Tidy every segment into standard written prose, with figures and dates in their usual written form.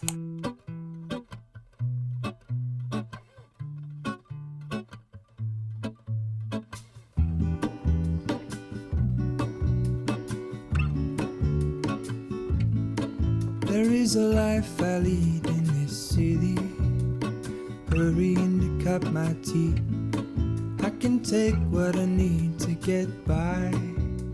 There is a life I lead in this city, hurrying to cup my tea. I can take what I need to get by.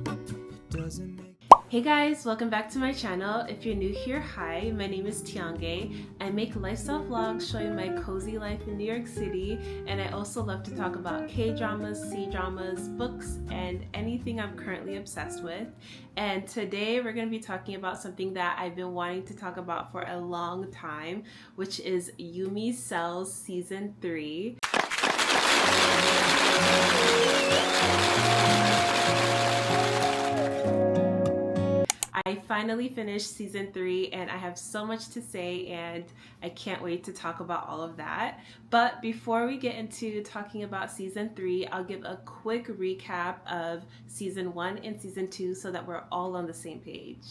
It doesn't make... Hey guys, welcome back to my channel. If you're new here, hi, my name is Tionge. I make lifestyle vlogs showing my cozy life in New York City, and I also love to talk about K-dramas, C-dramas, books, and anything I'm currently obsessed with. And today we're going to be talking about something that I've been wanting to talk about for a long time, which is Yumi Cells Season 3. I finally finished season 3 and I have so much to say and I can't wait to talk about all of that. But before we get into talking about season 3, I'll give a quick recap of season 1 and season 2 so that we're all on the same page.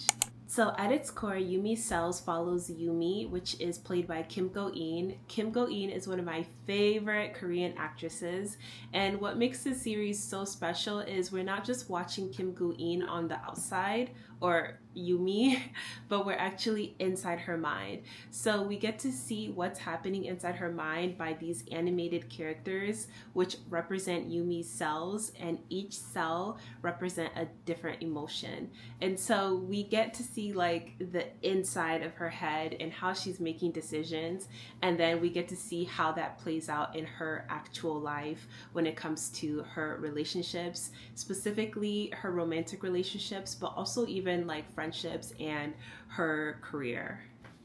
So at its core, Yumi Cells follows Yumi, which is played by Kim Go-eun. Kim Go-eun is one of my favorite Korean actresses, and what makes this series so special is we're not just watching Kim Go-eun on the outside, or Yumi, but we're actually inside her mind. So we get to see what's happening inside her mind by these animated characters, which represent Yumi's cells, and each cell represent a different emotion. And so we get to see like the inside of her head and how she's making decisions, and then we get to see how that plays out in her actual life when it comes to her relationships, specifically her romantic relationships, but also even like friendships and her career.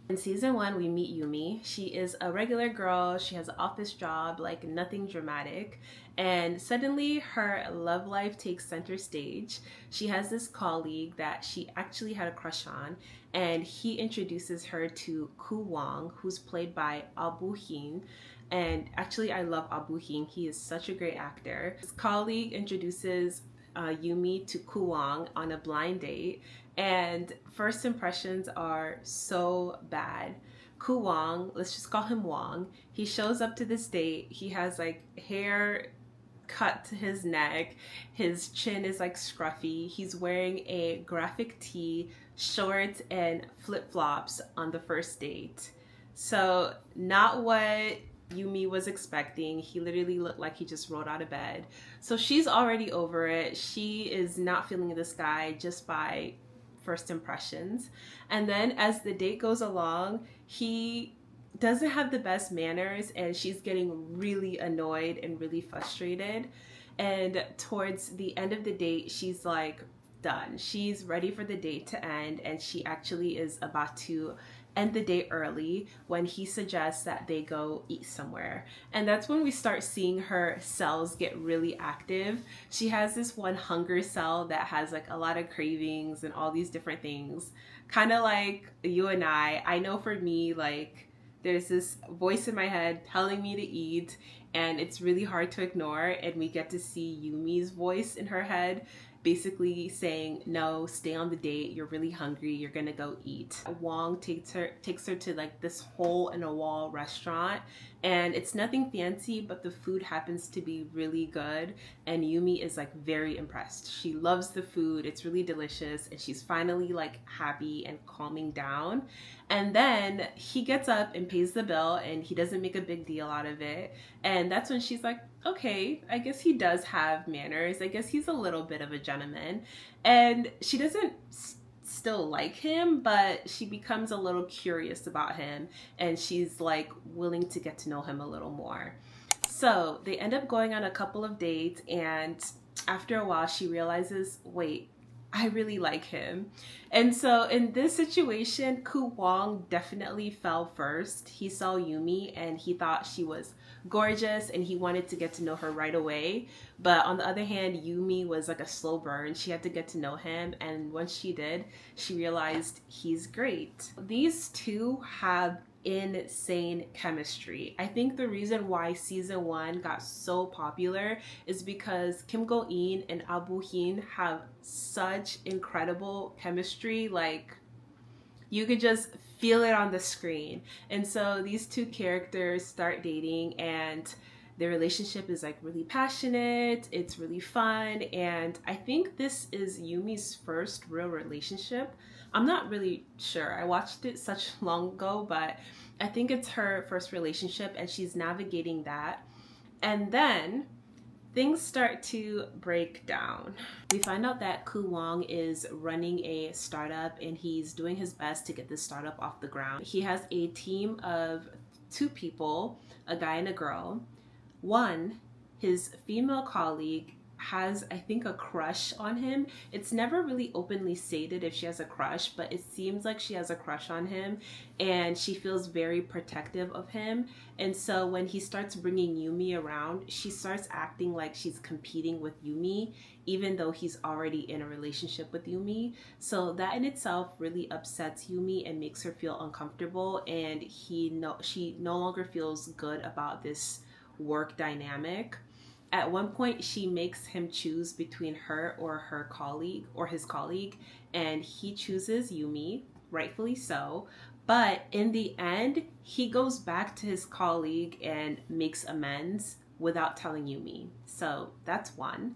In season 1, we meet Yumi. She is a regular girl. She has an office job, like nothing dramatic. And suddenly her love life takes center stage. She has this colleague that she actually had a crush on, and he introduces her to Koo Wong, who's played by Abu Hin. And actually, I love Abu Hin. He is such a great actor. His colleague introduces Yumi to Koo Wong on a blind date, and first impressions are so bad. Koo Wong, let's just call him Wong, he shows up to this date. He has like hair cut to his neck, his chin is like scruffy, he's wearing a graphic tee, shorts, and flip-flops on the first date. So not what Yumi was expecting. He literally looked like he just rolled out of bed. So she's already over it. She is not feeling this guy just by first impressions. And then as the date goes along, he doesn't have the best manners and she's getting really annoyed and really frustrated. And towards the end of the date, she's like done. She's ready for the date to end, and she actually is about to end the date early when he suggests that they go eat somewhere. And that's when we start seeing her cells get really active. She has this one hunger cell that has like a lot of cravings and all these different things. Kind of like you and I know for me, like there's this voice in my head telling me to eat, and it's really hard to ignore, and we get to see Yumi's voice in her head basically saying, no, stay on the date, you're really hungry, you're gonna go eat. Wong takes her to like this hole in a wall restaurant, and it's nothing fancy, but the food happens to be really good, and Yumi is like very impressed. She loves the food, it's really delicious, and she's finally like happy and calming down. And then he gets up and pays the bill, and he doesn't make a big deal out of it. And that's when she's like, okay, I guess he does have manners. I guess he's a little bit of a gentleman. And she doesn't still like him, but she becomes a little curious about him, and she's like willing to get to know him a little more. So they end up going on a couple of dates, and after a while she realizes, wait, I really like him. And so in this situation, Koo Wong definitely fell first. He saw Yumi and he thought she was gorgeous and he wanted to get to know her right away. But on the other hand, Yumi was like a slow burn. She had to get to know him, and once she did, she realized he's great. These two have insane chemistry. I think the reason why season 1 got so popular is because Kim Go-eun and Abu Hin have such incredible chemistry. Like, you could just feel it on the screen. And so these two characters start dating, and their relationship is like really passionate, it's really fun, and I think this is Yumi's first real relationship. I'm not really sure. I watched it such long ago, but I think it's her first relationship and she's navigating that. And then things start to break down. We find out that Ku Wong is running a startup and he's doing his best to get this startup off the ground. He has a team of 2 people, a guy and a girl. One, his female colleague has, I think, a crush on him. It's never really openly stated if she has a crush, but it seems like she has a crush on him and she feels very protective of him. And so when he starts bringing Yumi around, she starts acting like she's competing with Yumi, even though he's already in a relationship with Yumi. So that in itself really upsets Yumi and makes her feel uncomfortable, and she no longer feels good about this work dynamic. At one point, she makes him choose between her or her colleague or his colleague, and he chooses Yumi, rightfully so. But in the end, he goes back to his colleague and makes amends without telling Yumi. So that's one.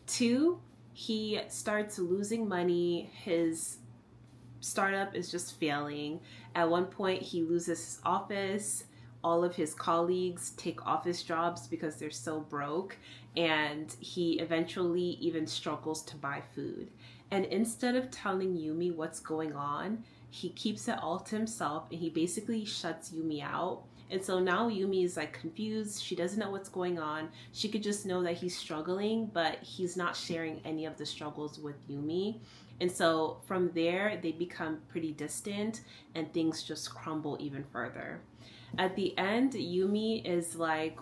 2, he starts losing money. His startup is just failing. At one point, he loses his office. All of his colleagues take office jobs because they're so broke, and he eventually even struggles to buy food. And instead of telling Yumi what's going on, he keeps it all to himself and he basically shuts Yumi out. And so now Yumi is like confused. She doesn't know what's going on. She could just know that he's struggling, but he's not sharing any of the struggles with Yumi. And so from there, they become pretty distant and things just crumble even further. At the end, Yumi is like,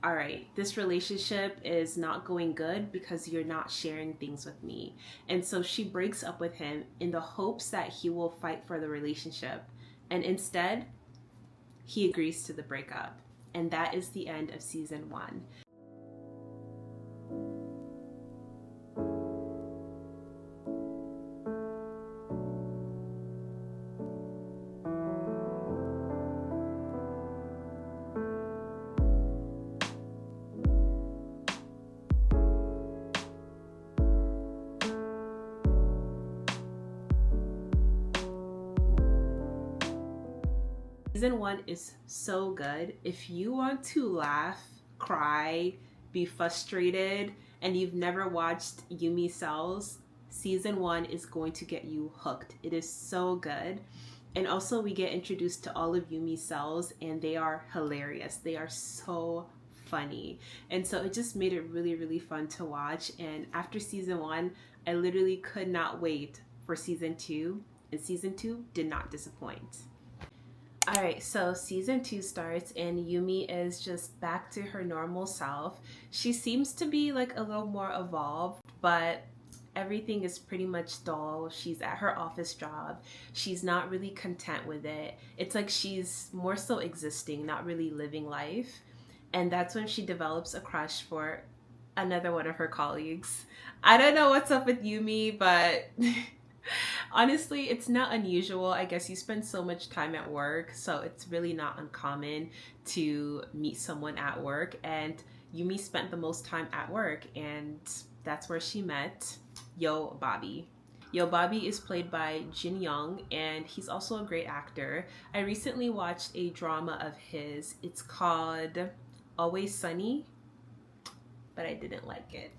all right, this relationship is not going good because you're not sharing things with me. And so she breaks up with him in the hopes that he will fight for the relationship. And instead, he agrees to the breakup. And that is the end of season 1. Season 1 is so good. If you want to laugh, cry, be frustrated, and you've never watched Yumi Cells, season 1 is going to get you hooked. It is so good. And also we get introduced to all of Yumi's cells and they are hilarious. They are so funny. And so it just made it really, really fun to watch. And after season 1, I literally could not wait for season 2. And season 2 did not disappoint. Alright, so season 2 starts and Yumi is just back to her normal self. She seems to be like a little more evolved, but everything is pretty much dull. She's at her office job. She's not really content with it. It's like she's more so existing, not really living life. And that's when she develops a crush for another one of her colleagues. I don't know what's up with Yumi, but honestly, it's not unusual. I guess you spend so much time at work, so it's really not uncommon to meet someone at work. And Yumi spent the most time at work, and that's where she met Yo Bobby. Yo Bobby is played by Jin Young, and he's also a great actor. I recently watched a drama of his. It's called Always Sunny, but I didn't like it.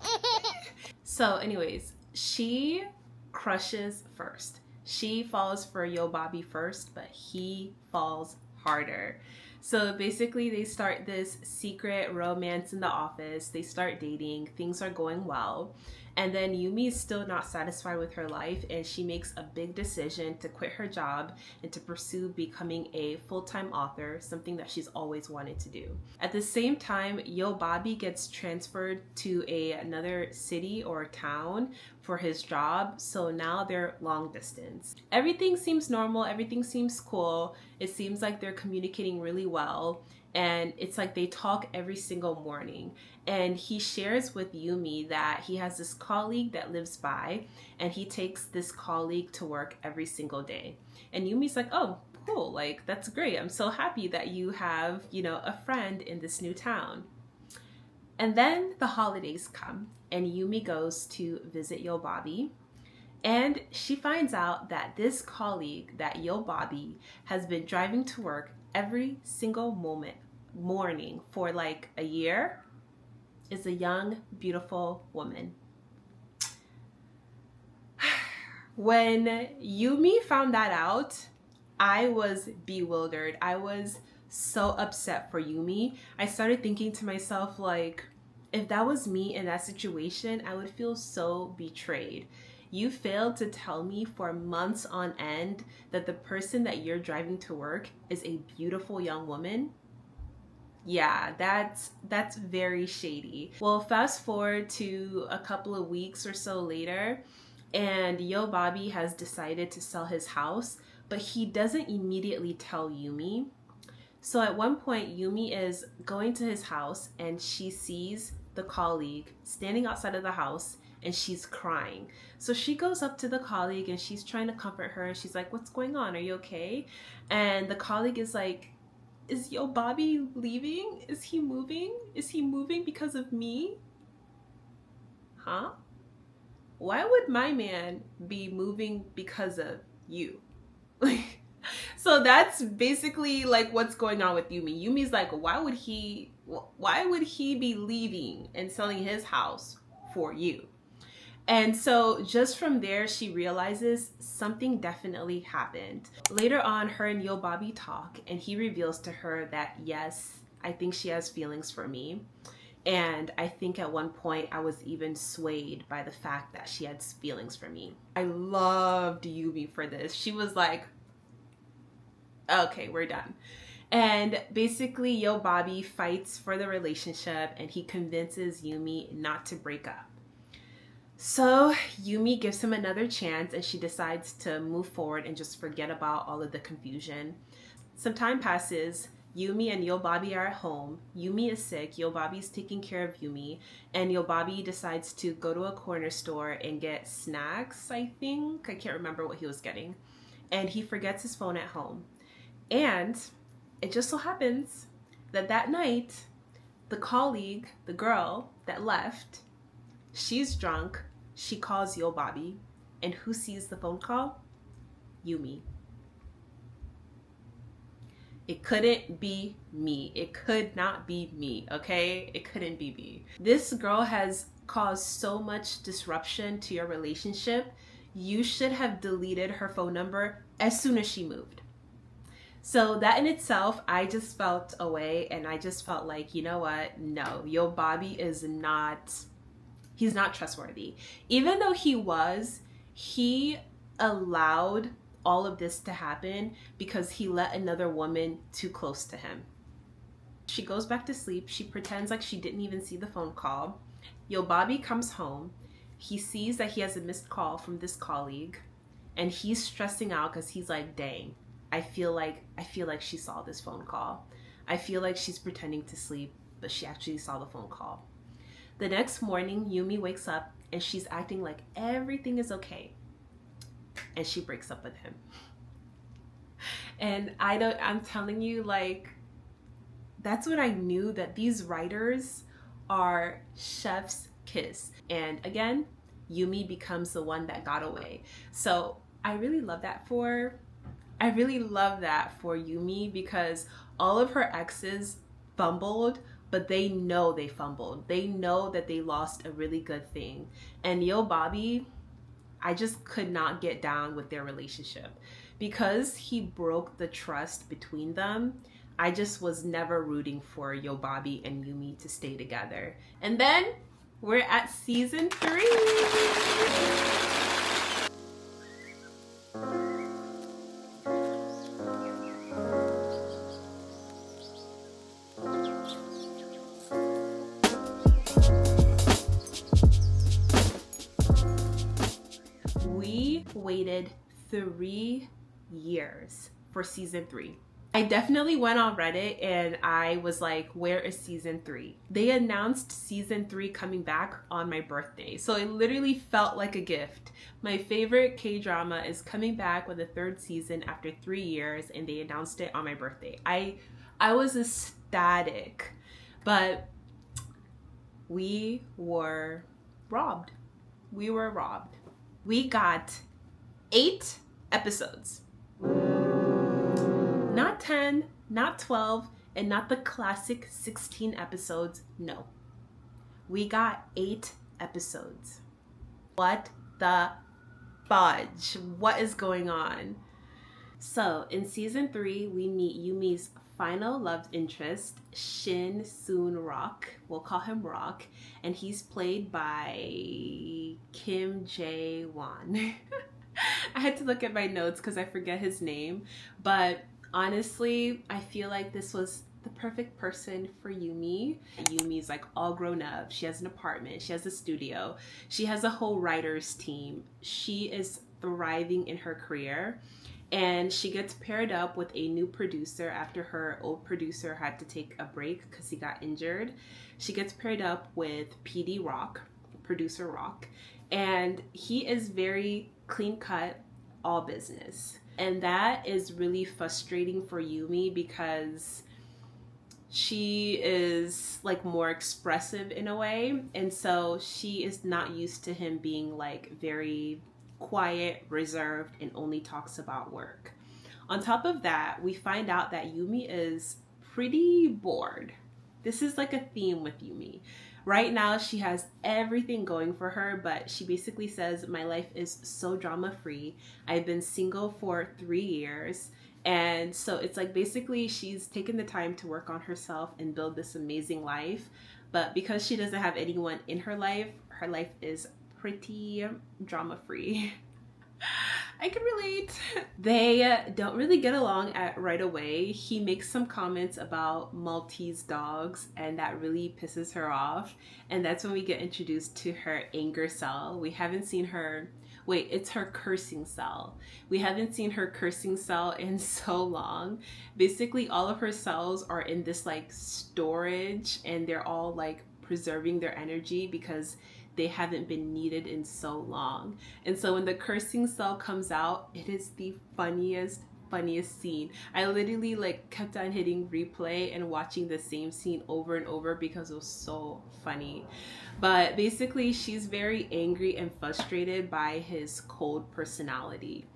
So anyways, she crushes first. She falls for Yo Bobby first, but he falls harder. So basically they start this secret romance in the office. They start dating. Things are going well. And then Yumi is still not satisfied with her life, and she makes a big decision to quit her job and to pursue becoming a full-time author, something that she's always wanted to do. At the same time, Yo Bobby gets transferred to another city or town for his job, so now they're long distance. Everything seems normal, everything seems cool. It seems like they're communicating really well, and it's like they talk every single morning. And he shares with Yumi that he has this colleague that lives by, and he takes this colleague to work every single day. And Yumi's like, oh, cool. Like, that's great. I'm so happy that you have, a friend in this new town. And then the holidays come and Yumi goes to visit Yobabi. And she finds out that this colleague that Yobabi has been driving to work every single morning for like a year is a young, beautiful woman. When Yumi found that out, I was bewildered. I was so upset for Yumi. I started thinking to myself, like, if that was me in that situation, I would feel so betrayed. You failed to tell me for months on end that the person that you're driving to work is a beautiful young woman. Yeah, that's very shady. Well, fast forward to a couple of weeks or so later, and Yobabi has decided to sell his house, but he doesn't immediately tell Yumi. So at one point, Yumi is going to his house and she sees the colleague standing outside of the house and she's crying. So she goes up to the colleague and she's trying to comfort her. And she's like, what's going on? Are you okay? And the colleague is like, is Yobabi leaving? Is he moving? Is he moving because of me? Huh? Why would my man be moving because of you? So that's basically like what's going on with Yumi. Yumi's like, why would he be leaving and selling his house for you? And so just from there, she realizes something definitely happened. Later on, her and Yobabi talk, and he reveals to her that, yes, I think she has feelings for me. And I think at one point I was even swayed by the fact that she had feelings for me. I loved Yumi for this. She was like, okay, we're done. And basically Yobabi fights for the relationship and he convinces Yumi not to break up. So Yumi gives him another chance and she decides to move forward and just forget about all of the confusion. Some time passes. Yumi and Yobabi are at home. Yumi is sick. Yobabi's taking care of Yumi. And Yobabi decides to go to a corner store and get snacks, I think. I can't remember what he was getting. And he forgets his phone at home. And it just so happens that that night, the colleague, the girl that left, she's drunk. She calls Yobabi. And who sees the phone call? Yumi. It couldn't be me. It could not be me, okay? It couldn't be me. This girl has caused so much disruption to your relationship. You should have deleted her phone number as soon as she moved. So that in itself, I just felt away and I just felt like, you know what? No, Yobabi is not, he's not trustworthy. Even though he allowed all of this to happen because he let another woman too close to him. She goes back to sleep. She pretends like she didn't even see the phone call. Yobabi comes home. He sees that he has a missed call from this colleague and he's stressing out because he's like, dang, I feel like she saw this phone call. I feel like she's pretending to sleep, but she actually saw the phone call. The next morning, Yumi wakes up and she's acting like everything is okay. And she breaks up with him. And I'm telling you, like, that's when I knew that these writers are chef's kiss. And again, Yumi becomes the one that got away. So I really love that for Yumi because all of her exes fumbled, but they know they fumbled. They know that they lost a really good thing. And Yobabi, I just could not get down with their relationship because he broke the trust between them. I just was never rooting for Yobabi and Yumi to stay together. And then we're at season 3. We waited 3 years for season 3. I definitely went on Reddit and I was like, where is season 3? They announced season 3 coming back on my birthday. So it literally felt like a gift. My favorite K-drama is coming back with a 3rd season after 3 years, and they announced it on my birthday. I was ecstatic, but we were robbed. We were robbed. We got 8 episodes. Not 10, not 12, and not the classic 16 episodes. No. We got 8 episodes. What the fudge? What is going on? So, in season 3, we meet Yumi's final love interest, Shin Soon Rock. We'll call him Rock. And he's played by Kim Jae-won. I had to look at my notes because I forget his name. But honestly, I feel like this was the perfect person for Yumi. Yumi's like all grown up. She has an apartment. She has a studio. She has a whole writer's team. She is thriving in her career. And she gets paired up with a new producer after her old producer had to take a break because he got injured. She gets paired up with PD Rock, producer Rock. And he is very clean cut, all business. And that is really frustrating for Yumi because she is like more expressive in a way. And so she is not used to him being like very quiet, reserved, and only talks about work. On top of that, we find out that Yumi is pretty bored. This is like a theme with Yumi. Right now, she has everything going for her, but she basically says, my life is so drama-free. I've been single for 3 years. And so it's like basically she's taken the time to work on herself and build this amazing life. But because she doesn't have anyone in her life is pretty drama-free. I can relate. They don't really get along right away. He makes some comments about Maltese dogs, and that really pisses her off. And that's when we get introduced to her anger cell. We haven't seen her... Wait, it's her cursing cell. We haven't seen her cursing cell in so long. Basically, all of her cells are in this like storage, and they're all like preserving their energy because they haven't been needed in so long. And so when the cursing cell comes out, it is the funniest scene. I literally like kept on hitting replay and watching the same scene over and over because it was so funny. But basically she's very angry and frustrated by his cold personality.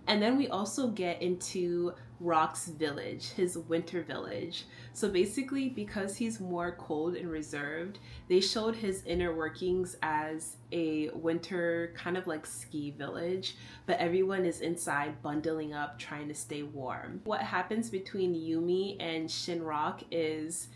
And then we also get into Rock's village, his winter village. So basically, because he's more cold and reserved, they showed his inner workings as a winter kind of like ski village, but everyone is inside bundling up, trying to stay warm. What happens between Yumi and Shin Rock is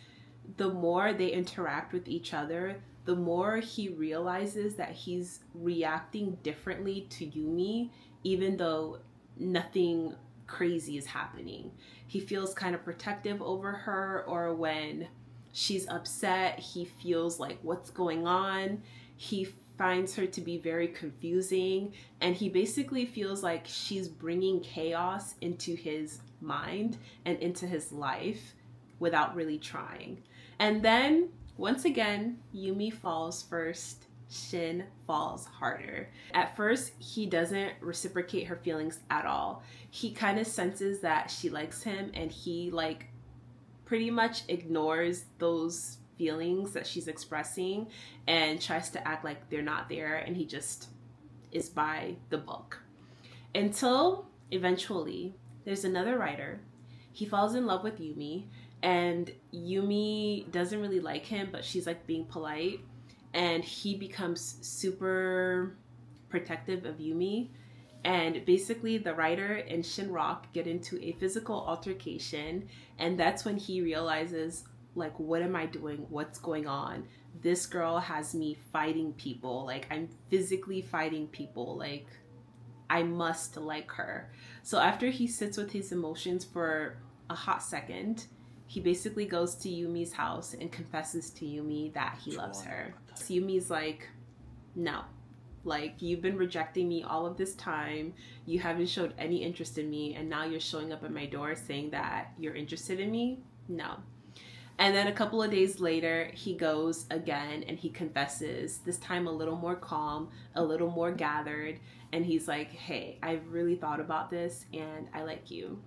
the more they interact with each other, the more he realizes that he's reacting differently to Yumi, even though nothing crazy is happening. He feels kind of protective over her, or when she's upset, he feels like what's going on. He finds her to be very confusing, and he basically feels like she's bringing chaos into his mind and into his life without really trying. And then once again, Yumi falls first, Shin falls harder. At first, he doesn't reciprocate her feelings at all. He kind of senses that she likes him, and he like pretty much ignores those feelings that she's expressing and tries to act like they're not there, and he just is by the book. Until eventually, there's another writer. He falls in love with Yumi, and Yumi doesn't really like him, but she's like being polite. And he becomes super protective of Yumi. And basically the writer and Shin Rock get into a physical altercation. And that's when he realizes, like, what am I doing? What's going on? This girl has me fighting people. Like, I'm physically fighting people. Like, I must like her. So after he sits with his emotions for a hot second, he basically goes to Yumi's house and confesses to Yumi that he loves her. So Yumi's like, no, Like, you've been rejecting me all of this time. You haven't showed any interest in me, and now you're showing up at my door saying that you're interested in me? No. And then a couple of days later, he goes again and he confesses, this time a little more calm, a little more gathered. And he's like, hey, I've really thought about this and I like you.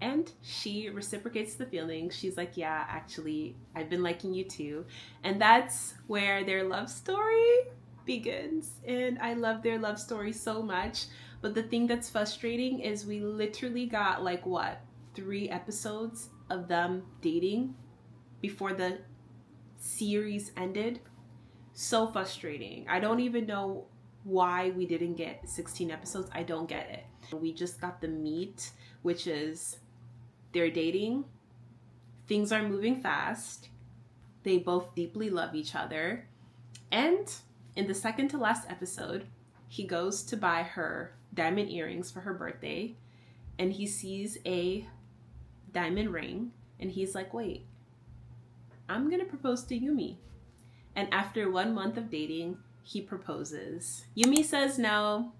And she reciprocates the feeling. She's like, yeah, actually, I've been liking you too. And that's where their love story begins. And I love their love story so much. But the thing that's frustrating is we literally got like, what, 3 episodes of them dating before the series ended. So frustrating. I don't even know why we didn't get 16 episodes. I don't get it. We just got the meat, which is they're dating. Things are moving fast. They both deeply love each other. And in the second to last episode, he goes to buy her diamond earrings for her birthday. And he sees a diamond ring. And he's like, wait, I'm gonna propose to Yumi. And after 1 month of dating, he proposes. Yumi says no.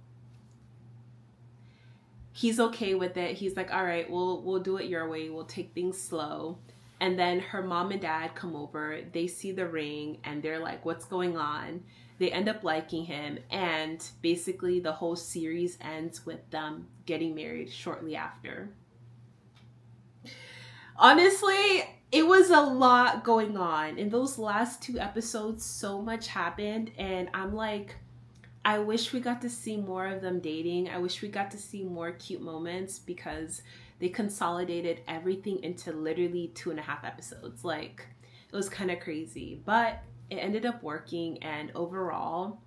He's okay with it. He's like, all right, we'll do it your way. We'll take things slow. And then her mom and dad come over. They see the ring and they're like, what's going on? They end up liking him. And basically the whole series ends with them getting married shortly after. Honestly, it was a lot going on. In those last 2 episodes, so much happened. And I'm like, I wish we got to see more of them dating. I wish we got to see more cute moments because they consolidated everything into literally 2.5 episodes. Like, it was kind of crazy. But it ended up working. And overall,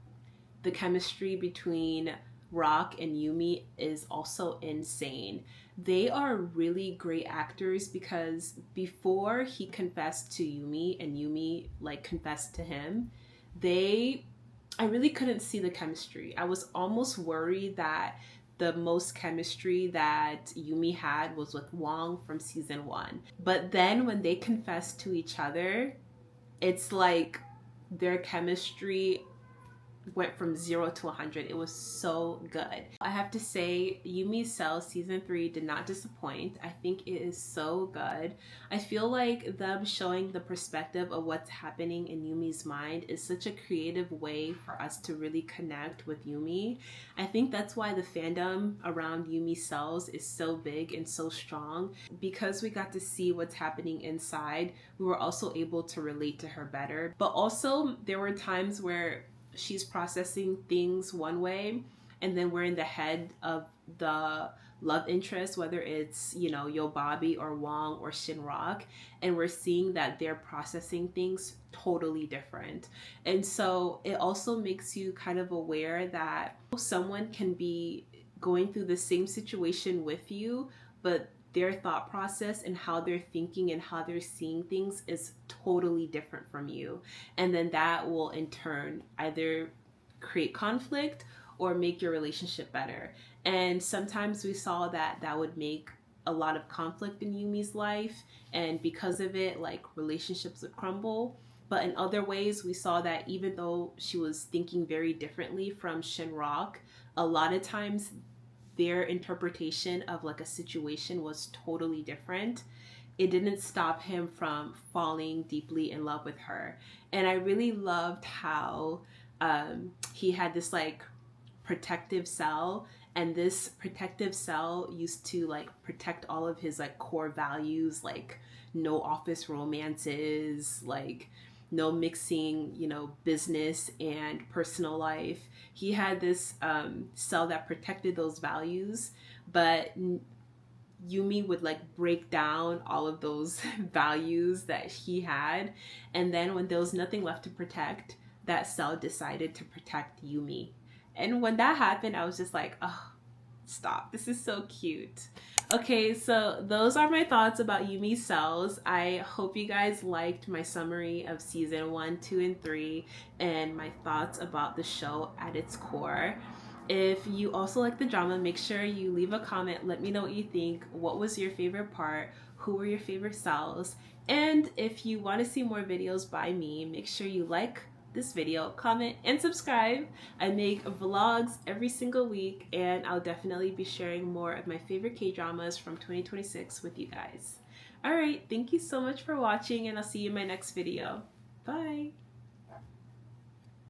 the chemistry between Rock and Yumi is also insane. They are really great actors because before he confessed to Yumi and Yumi like confessed to him, I really couldn't see the chemistry. I was almost worried that the most chemistry that Yumi had was with Wong from season 1. But then when they confessed to each other, it's like their chemistry went from 0 to 100. It was so good. I have to say, Yumi's Cell season 3 did not disappoint. I think it is so good. I feel like them showing the perspective of what's happening in Yumi's mind is such a creative way for us to really connect with Yumi. I think that's why the fandom around Yumi's Cells is so big and so strong. Because we got to see what's happening inside, we were also able to relate to her better. But also, there were times where she's processing things one way and then we're in the head of the love interest, whether it's, you know, Yo Bobby or Wong or Shinrock, and we're seeing that they're processing things totally different. And so it also makes you kind of aware that someone can be going through the same situation with you, but their thought process and how they're thinking and how they're seeing things is totally different from you. And then that will in turn either create conflict or make your relationship better. And sometimes we saw that that would make a lot of conflict in Yumi's life. And because of it, like, relationships would crumble. But in other ways, we saw that even though she was thinking very differently from Shinrock, a lot of times their interpretation of like a situation was totally different. It didn't stop him from falling deeply in love with her. And I really loved how he had this like protective cell, and this protective cell used to like protect all of his like core values, like no office romances, like no mixing, you know, business and personal life. He had this cell that protected those values, but Yumi would like break down all of those values that he had. And then when there was nothing left to protect, that cell decided to protect Yumi. And when that happened, I was just like, oh, stop. This is so cute. Okay, so those are my thoughts about Yumi's Cells. I hope you guys liked my summary of season 1, 2, and 3 and my thoughts about the show at its core. If you also like the drama, make sure you leave a comment. Let me know what you think. What was your favorite part? Who were your favorite cells? And if you want to see more videos by me, make sure you like this video, comment, and subscribe. I make vlogs every single week, and I'll definitely be sharing more of my favorite K-dramas from 2026 with you guys. Alright, thank you so much for watching, and I'll see you in my next video. Bye!